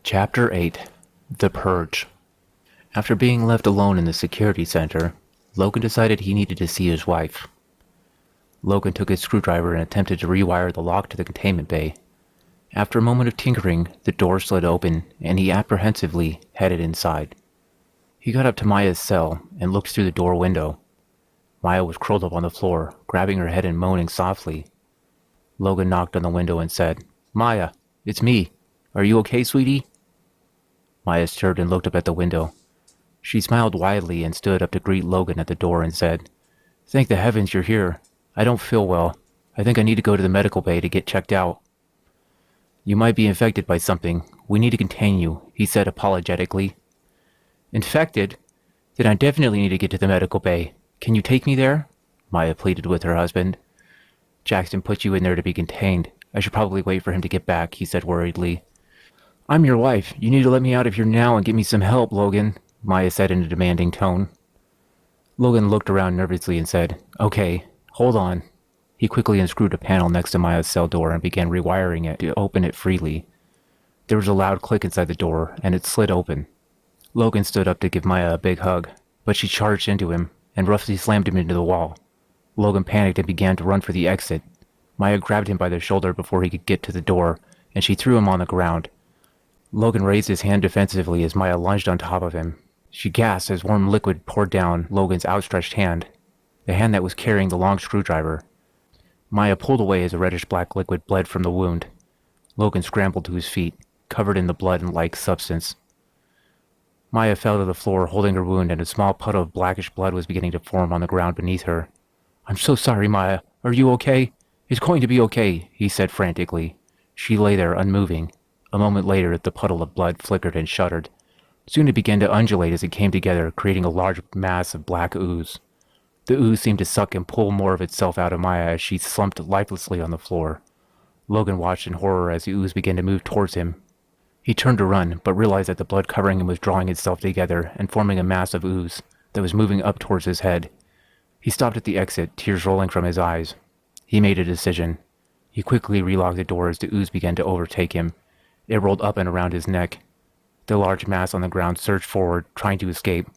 Chapter 8 The Purge. After being left alone in the security center, Logan decided he needed to see his wife. Logan took his screwdriver and attempted to rewire the lock to the containment bay. After a moment of tinkering, the door slid open, and he apprehensively headed inside. He got up to Maya's cell and looked through the door window. Maya was curled up on the floor, grabbing her head and moaning softly. Logan knocked on the window and said, "Maya, it's me. Are you okay, sweetie?" Maya stirred and looked up at the window. She smiled widely and stood up to greet Logan at the door and said, "Thank the heavens you're here. I don't feel well. I think I need to go to the medical bay to get checked out." "You might be infected by something. We need to contain you," he said apologetically. "Infected? Then I definitely need to get to the medical bay. Can you take me there?" Maya pleaded with her husband. "Jaxton put you in there to be contained. I should probably wait for him to get back," he said worriedly. "I'm your wife. You need to let me out of here now and get me some help, Logan," Maya said in a demanding tone. Logan looked around nervously and said, "Okay, hold on." He quickly unscrewed a panel next to Maya's cell door and began rewiring it to open it freely. There was a loud click inside the door, and it slid open. Logan stood up to give Maya a big hug, but she charged into him and roughly slammed him into the wall. Logan panicked and began to run for the exit. Maya grabbed him by the shoulder before he could get to the door, and she threw him on the ground. Logan raised his hand defensively as Maya lunged on top of him. She gasped as warm liquid poured down Logan's outstretched hand, the hand that was carrying the long screwdriver. Maya pulled away as a reddish-black liquid bled from the wound. Logan scrambled to his feet, covered in the blood-like substance. Maya fell to the floor holding her wound, and a small puddle of blackish blood was beginning to form on the ground beneath her. "I'm so sorry, Maya. Are you okay?" "It's going to be okay," he said frantically. She lay there, unmoving. A moment later, the puddle of blood flickered and shuddered. Soon it began to undulate as it came together, creating a large mass of black ooze. The ooze seemed to suck and pull more of itself out of Maya as she slumped lifelessly on the floor. Logan watched in horror as the ooze began to move towards him. He turned to run, but realized that the blood covering him was drawing itself together and forming a mass of ooze that was moving up towards his head. He stopped at the exit, tears rolling from his eyes. He made a decision. He quickly relocked the door as the ooze began to overtake him. It rolled up and around his neck. The large mass on the ground surged forward, trying to escape.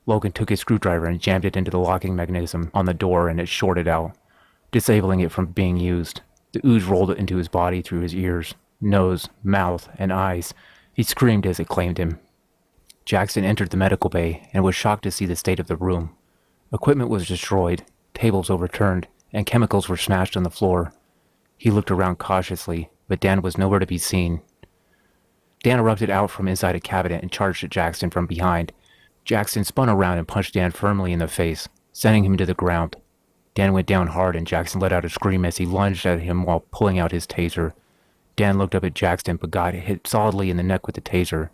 Logan took his screwdriver and jammed it into the locking mechanism on the door, and it shorted out, disabling it from being used. The ooze rolled into his body through his ears, nose, mouth, and eyes. He screamed as it claimed him. Jaxton entered the medical bay and was shocked to see the state of the room. Equipment was destroyed, tables overturned, and chemicals were smashed on the floor. He looked around cautiously, but Dan was nowhere to be seen. Dan erupted out from inside a cabinet and charged at Jaxton from behind. Jaxton spun around and punched Dan firmly in the face, sending him to the ground. Dan went down hard and Jaxton let out a scream as he lunged at him while pulling out his taser. Dan looked up at Jaxton but got hit solidly in the neck with the taser.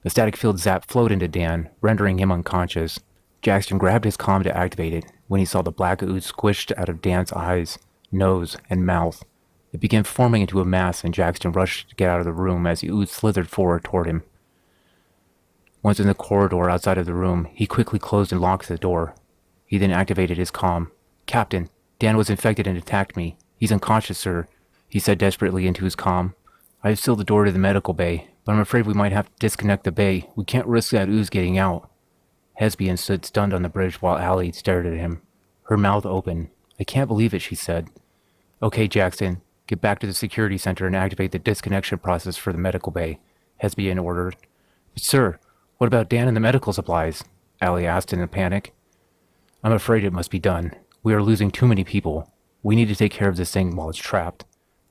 A static field zap flowed into Dan, rendering him unconscious. Jaxton grabbed his comm to activate it when he saw the black ooze squished out of Dan's eyes, nose, and mouth. It began forming into a mass, and Jaxton rushed to get out of the room as the ooze slithered forward toward him. Once in the corridor outside of the room, he quickly closed and locked the door. He then activated his comm. "Captain, Dan was infected and attacked me. He's unconscious, sir," he said desperately into his comm. "I have sealed the door to the medical bay, but I'm afraid we might have to disconnect the bay. We can't risk that ooze getting out." Hesbien stood stunned on the bridge while Allie stared at him, her mouth open. "I can't believe it," she said. "Okay, Jaxton. Get back to the security center and activate the disconnection process for the medical bay," Hesbien ordered. "But sir, what about Dan and the medical supplies?" Allie asked in a panic. "I'm afraid it must be done. We are losing too many people. We need to take care of this thing while it's trapped.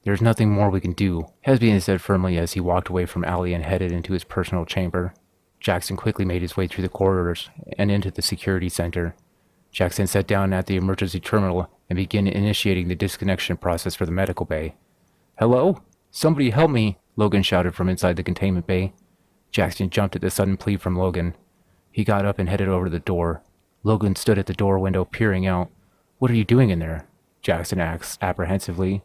There's nothing more we can do," Hesbien said firmly as he walked away from Allie and headed into his personal chamber. Jaxton quickly made his way through the corridors and into the security center. Jaxton sat down at the emergency terminal and began initiating the disconnection process for the medical bay. "Hello? Somebody help me!" Logan shouted from inside the containment bay. Jaxton jumped at the sudden plea from Logan. He got up and headed over to the door. Logan stood at the door window peering out. "What are you doing in there?" Jaxton asked apprehensively.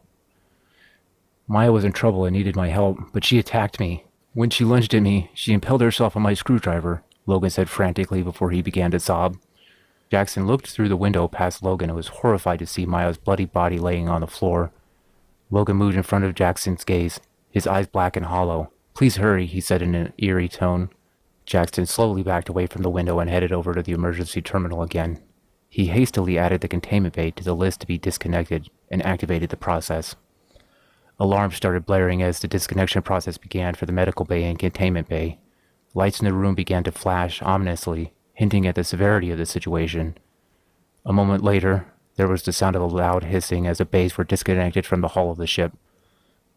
"Maya was in trouble and needed my help, but she attacked me. When she lunged at me, she impaled herself on my screwdriver," Logan said frantically before he began to sob. Jaxton looked through the window past Logan and was horrified to see Maya's bloody body laying on the floor. Logan moved in front of Jackson's gaze, his eyes black and hollow, Please hurry, he said in an eerie tone. Jaxton slowly backed away from the window and headed over to the emergency terminal again. He hastily added the containment bay to the list to be disconnected and activated the process. Alarms started blaring as the disconnection process began for the medical bay and containment bay. Lights in the room began to flash ominously, hinting at the severity of the situation. A moment later, there was the sound of a loud hissing as the bays were disconnected from the hull of the ship.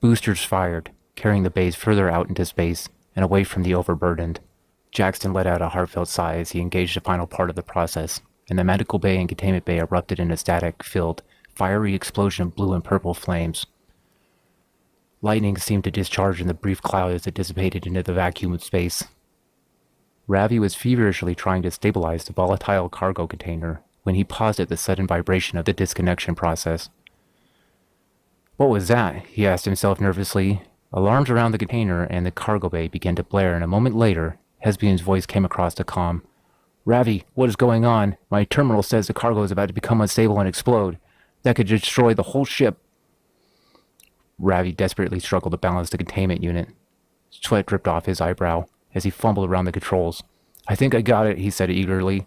Boosters fired, carrying the bays further out into space and away from the Overburdened. Jaxton let out a heartfelt sigh as he engaged the final part of the process, and the medical bay and containment bay erupted in a static-filled, fiery explosion of blue and purple flames. Lightning seemed to discharge in the brief cloud as it dissipated into the vacuum of space. Ravi was feverishly trying to stabilize the volatile cargo container when he paused at the sudden vibration of the disconnection process. What was that? He asked himself nervously. Alarms around the container and the cargo bay began to blare, and a moment later, Hesbien's voice came across the comm. Ravi, what is going on? My terminal says the cargo is about to become unstable and explode. That could destroy the whole ship. Ravi desperately struggled to balance the containment unit. Sweat dripped off his eyebrow as he fumbled around the controls. I think I got it, he said eagerly.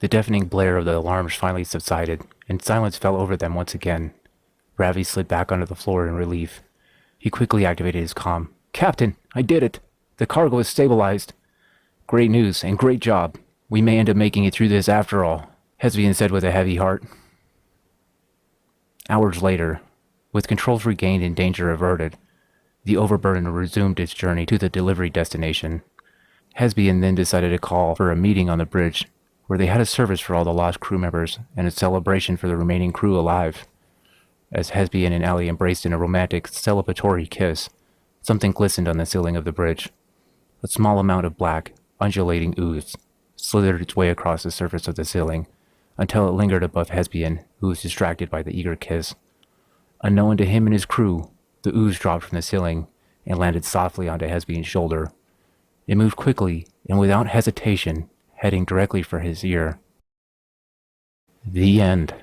The deafening blare of the alarms finally subsided, and silence fell over them once again. Ravi slid back onto the floor in relief. He quickly activated his comm. Captain, I did it! The cargo is stabilized. Great news, and great job. We may end up making it through this after all, Hesbien said with a heavy heart. Hours later, with controls regained and danger averted, the Overburdened resumed its journey to the delivery destination. Hesbien then decided to call for a meeting on the bridge, where they had a service for all the lost crew members and a celebration for the remaining crew alive. As Hesbien and Ellie embraced in a romantic, celebratory kiss, something glistened on the ceiling of the bridge. A small amount of black, undulating ooze slithered its way across the surface of the ceiling, until it lingered above Hesbien, who was distracted by the eager kiss. Unknown to him and his crew, the ooze dropped from the ceiling and landed softly onto Hesbien's shoulder. It moved quickly and without hesitation, heading directly for his ear. The end.